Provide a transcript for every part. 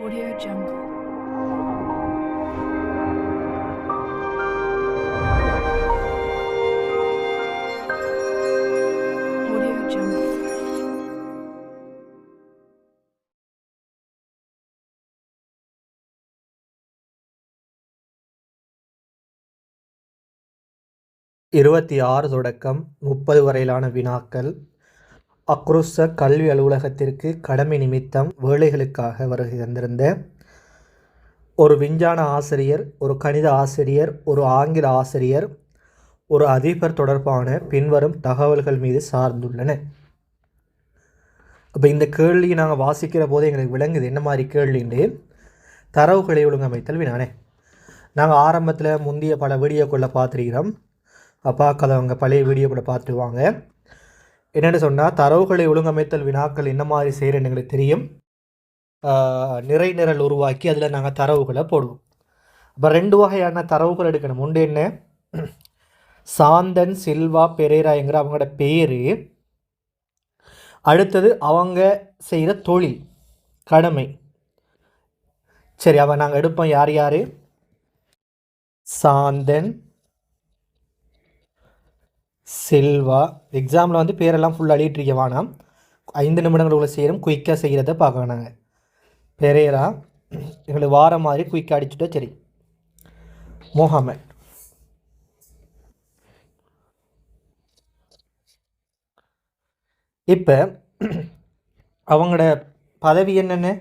Audio Jungle. Audio Jungle. இருபத்தி ஆறு தொடக்கம் 30 வரையிலான வினாக்கள். அக்ருஸ்ஸ கல்வி அலுவலகத்திற்கு கடமை நிமித்தம் வேலைகளுக்காக வருகை தந்திருந்த ஒரு விஞ்ஞான ஆசிரியர், ஒரு கணித ஆசிரியர், ஒரு ஆங்கில ஆசிரியர், ஒரு அதிபர் தொடர்பான பின்வரும் தகவல்கள் மீது சார்ந்துள்ளன. அப்போ இந்த கேள்வியை நாங்கள் வாசிக்கிற போது எங்களுக்கு விளங்குது என்ன மாதிரி கேள்வின்னு. தரவுகளை ஒழுங்கமைத்தல் வினானே. நாங்கள் ஆரம்பத்தில் முந்தைய பல வீடியோக்குள்ளே பார்த்துருக்கிறோம். பார்க்காதவங்க பழைய வீடியோக்குள்ளே பார்த்துருவாங்க. என்னென்னு சொன்னால், தரவுகளை ஒழுங்கமைத்தல் வினாக்கள் என்ன மாதிரி செய்கிறேன்னு எங்களுக்கு தெரியும். நிறை நிரல் உருவாக்கி அதில் நாங்கள் தரவுகளை போடுவோம். அப்போ 2 வகையான தரவுகள் எடுக்கணும். ஒன்று என்ன, சாந்தன் சில்வா பெரேராங்கிற அவங்களோட பேர், அடுத்தது அவங்க செய்கிற தொழில் கடமை. சரி, அவன் நாங்கள் எடுப்போம். யார் யார்? சாந்தன் சில்வா. எக்ஸாமில் வந்து பேரெல்லாம் ஃபுல்லாக அழியிட்டிருக்க வேணாம். 5 நிமிடங்களுக்குள்ள செய்யணும். குயிக்காக செய்கிறத பார்க்க நாங்கள். பெரேரா எங்களுக்கு வார மாதிரி குயிக்காக அடிச்சுட்டா சரி. முகமது. இப்போ அவங்களோட பதவி என்னென்ன?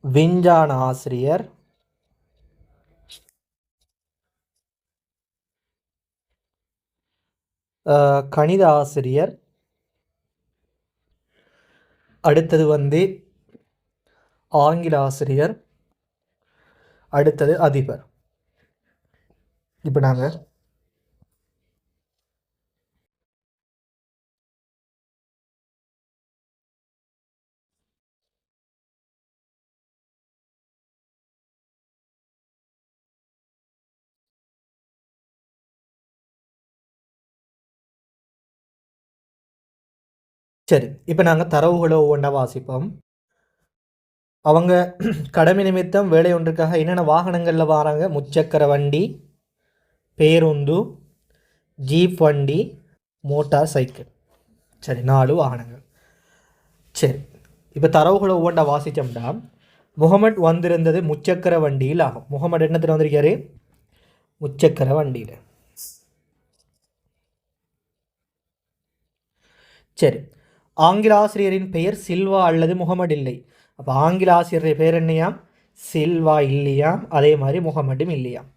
விஞ்ஞான ஆசிரியர், கணித ஆசிரியர், அடுத்தது வந்து ஆங்கில ஆசிரியர், அடுத்தது அதிபர். இப்போ நாங்கள் சரி, இப்போ நாங்கள் தரவுகளை ஒவ்வொன்றா வாசிப்போம். அவங்க கடமை நிமித்தம் வேலை ஒன்றுக்காக என்னென்ன வாகனங்களில் வராங்க? முச்சக்கர வண்டி, பேருந்து, ஜீப் வண்டி, மோட்டார் சைக்கிள். சரி, 4 வாகனங்கள். சரி, இப்போ தரவுகளை ஒவ்வொன்றா வாசித்தோம்னா, முகமது வந்திருந்தது முச்சக்கர வண்டியில் ஆகும். முகமது என்னத்தில் வந்திருக்காரு? முச்சக்கர வண்டியில். சரி, ஆங்கில ஆசிரியரின் பெயர் சில்வா அல்லது முகமது இல்லை. அப்போ ஆங்கில ஆசிரியர் பெயர் என்னையாம்? சில்வா இல்லையாம். அதே மாதிரி முகமடும் இல்லையாம்.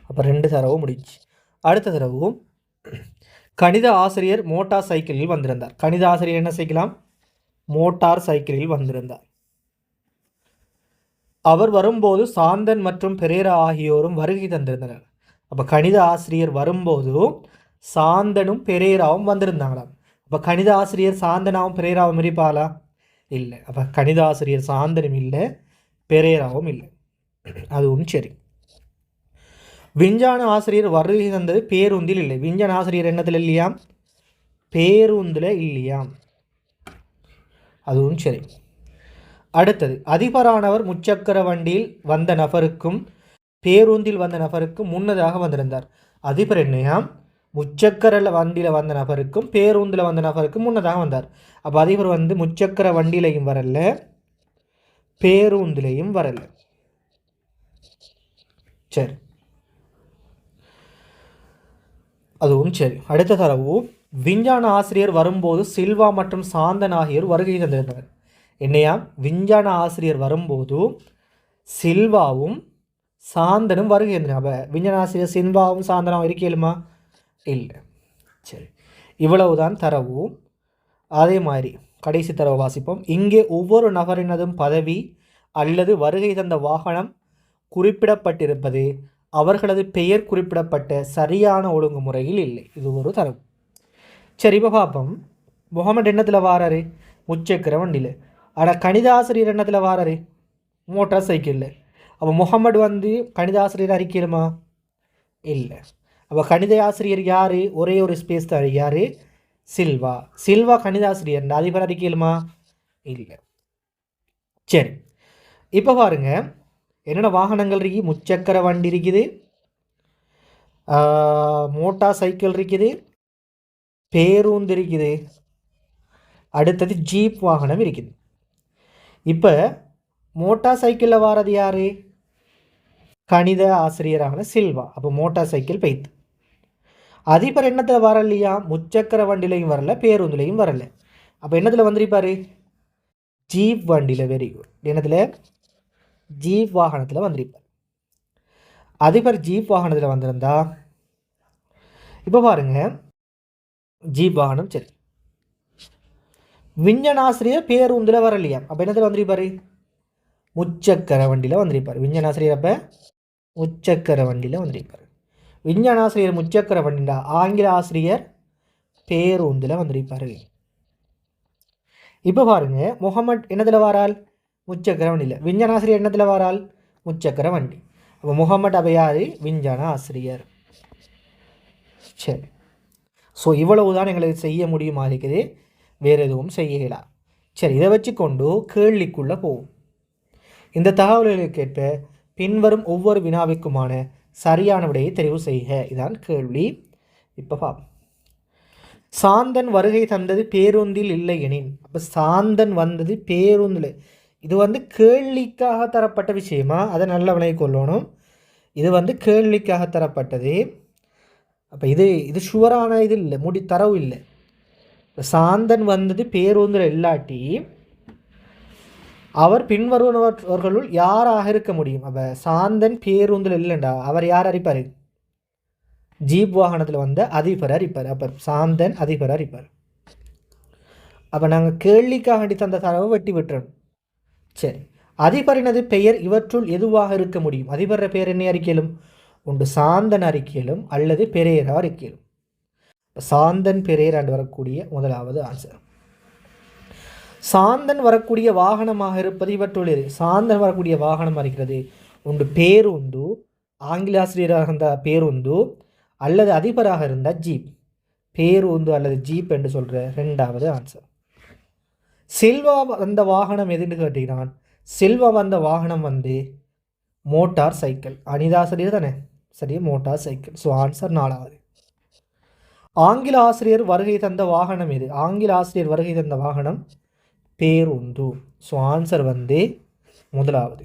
அப்போ 2 தரவும் முடிச்சு. அடுத்த தரவும், கணித ஆசிரியர் மோட்டார் சைக்கிளில் வந்திருந்தார். கணித ஆசிரியர் என்ன செய்யலாம்? மோட்டார் சைக்கிளில் வந்திருந்தார். அவர் வரும்போது சாந்தன் மற்றும் பெரேரா ஆகியோரும் வருகை தந்திருந்தனர். அப்போ கணித ஆசிரியர் வரும்போது சாந்தனும் பெரேராவும் வந்திருந்தாங்களாம். அப்போ கணித ஆசிரியர் சாந்தனாவும் பெரேராவும் இருப்பாளா? இல்லை. அப்போ கணித ஆசிரியர் சாந்தனும் இல்லை, பெரேராவும் இல்லை. அதுவும் சரி. விஞ்ஞான ஆசிரியர் வருகை தந்தது பேருந்தில் இல்லை. விஞ்ஞான ஆசிரியர் என்னத்தில் இல்லையாம்? பேருந்தில் இல்லையாம். அதுவும் சரி. அடுத்தது, அதிபரானவர் முச்சக்கர வண்டியில் வந்த நபருக்கும் பேருந்தில் வந்த நபருக்கும் முன்னதாக வந்திருந்தார். அதிபர் என்னையாம்? முச்சக்கர வண்டியில் வந்த நபருக்கும் பேருந்தில் வந்த நபருக்கும் முன்னதாக வந்தார். அப்போ அதிபர் வந்து முச்சக்கர வண்டியிலையும் வரல, பேருந்திலையும் வரல. சரி, அதுவும் சரி. அடுத்த தரவு, விஞ்ஞான ஆசிரியர் வரும்போது சில்வா மற்றும் சாந்தன் ஆகியோர் வருகை தந்திருந்தனர். என்னையா? விஞ்ஞான ஆசிரியர் வரும்போது சில்வாவும் சாந்தனும் வருகை தந்தனர். அப்போ விஞ்ஞான ஆசிரியர் சில்வாவும் சாந்தனாவும் இருக்கலுமா? இல்லை. சரி, இவ்வளவுதான் தரவு. அதே மாதிரி கடைசி தரவு வாசிப்போம். இங்கே ஒவ்வொரு நபரினதும் பதவி அல்லது வருகை தந்த வாகனம் குறிப்பிடப்பட்டிருப்பது அவர்களது பெயர் குறிப்பிடப்பட்ட சரியான ஒழுங்குமுறையில் இல்லை. இது ஒரு தரவு. சரி, இப்போ பார்ப்போம். முகமது எண்ணத்தில் வாராரு? முச்சக்கர வண்டியில். ஆனால் கணித ஆசிரியர் எண்ணத்தில் வாராரு? மோட்டார் சைக்கிளில். அப்போ முகமது வந்து கணித ஆசிரியர் அறிக்கலுமா? இல்லை. அப்போ கணித ஆசிரியர் யார்? ஒரே ஒரு ஸ்பேஸ் தான். யார்? சில்வா. சில்வா கணித ஆசிரியர் அதிபர் அறிக்கலுமா? இல்லை. சரி, இப்போ பாருங்க என்னென்ன வாகனங்கள் இருக்குது. முச்சக்கர வண்டி இருக்குது, மோட்டார் சைக்கிள் இருக்குது, பேருந்து இருக்குது, அடுத்தது ஜீப் வாகனம் இருக்குது. இப்போ மோட்டார் சைக்கிளில் வாரது யார்? கணித ஆசிரியரான சில்வா. அப்போ மோட்டார் சைக்கிள் பைத்து. அதிபர் என்னத்தில் வரலையா? முச்சக்கர வண்டிலையும் வரல, பேருந்துலையும் வரல. அப்போ என்னத்தில் வந்திருப்பார்? ஜீப் வண்டியில். Very good. என்னத்தில்? ஜீப் வாகனத்தில் வந்திருப்பார். அதிபர் ஜீப் வாகனத்தில் வந்திருந்தா இப்போ பாருங்க ஜீப் வாகனம் சரி. விஞ்ஞானாசிரியர் பேருந்தில் வரலையா? அப்போ என்னத்தில் வந்திருப்பார்? முச்சக்கர வண்டியில் வந்திருப்பார். விஞ்ஞானாசிரியர் அப்போ முச்சக்கர வண்டியில் வந்திருப்பார். விஞ்ஞானாசிரியர் முச்சக்கர வண்டியில், ஆங்கில ஆசிரியர் பேருந்தில் வந்திருப்பார். இப்போ பாருங்க முகமட் என்னத்தில் வாரால்? முச்சக்கர வண்டியில். விஞ்ஞானாசிரியர் என்னத்தில் வாரால்? முச்சக்கர வண்டி. அப்போ முகமட் அபையாரி விஞ்ஞான ஆசிரியர். சரி. ஸோ இவ்வளவு தான் எங்களுக்கு செய்ய முடியுமா இருக்குது, வேறு எதுவும் செய்யலாம். சரி, இதை வச்சுக்கொண்டு கேள்விக்குள்ளே போவோம். இந்த தகவல்களுக்கேற்ப பின்வரும் ஒவ்வொரு வினாவிற்குமான சரியான விடையை தெரிவு செய்க. இதான் கேள்வி. இப்போ பார்ப்போம். சாந்தன் வருகை தந்தது பேருந்தில் இல்லை எனின். அப்போ சாந்தன் வந்தது பேருந்தில். இது கேள்விக்காக தரப்பட்ட விஷயமா, அதை நல்ல விளங்கி கொள்ளணும். இது கேள்விக்காக தரப்பட்டது. அப்போ இது ஷுவரான இது இல்லை, தரவு இல்லை. சாந்தன் வந்தது பேருந்தில் இல்லாட்டி அவர் பின்வருவர்களுள் யாராக இருக்க முடியும்? அப்போ சாந்தன் பேருந்தில் இல்லைண்டா அவர் யார் அறிப்பார்? ஜீப் வாகனத்தில் வந்த அதிபர் அறிப்பார். அப்போ சாந்தன் அதிபர் அறிப்பார். அப்போ நாங்கள் கேள்விக்காக தந்த தரவை வெட்டி விட்டுறோம். சரி, அதிபரினது பெயர் இவற்றுள் எதுவாக இருக்க முடியும்? அதிபர பெயர் என்ன அறிக்கையிலும்? ஒன்று சாந்தன் அறிக்கையிலும் அல்லது பெரேரா அறிக்கையிலும். சாந்தன் பெரேரா என்று வரக்கூடிய முதலாவது ஆன்சர். சாந்தன் வரக்கூடிய வாகனமாக இருப்பது இவற்றுள் எது? சாந்தன் வரக்கூடிய வாகனம் இருக்கிறது ஒன்று பேருந்து, ஆங்கில ஆசிரியராக இருந்தால் பேருந்து, அல்லது அதிபராக இருந்தால் ஜீப். பேருந்து அல்லது ஜீப் என்று சொல்கிற ரெண்டாவது ஆன்சர். சில்வா வந்த வாகனம் எதுன்னு கேட்டுக்கிறான். சில்வா வந்த வாகனம் மோட்டார் சைக்கிள். அனிதாசிரியர் தானே? சரி, மோட்டார் சைக்கிள். ஸோ ஆன்சர் நாலாவது. ஆங்கில ஆசிரியர் வருகை தந்த வாகனம் எது? ஆங்கில ஆசிரியர் வருகை தந்த வாகனம் பேருந்து. ஸோ ஆன்சர் முதலாவது.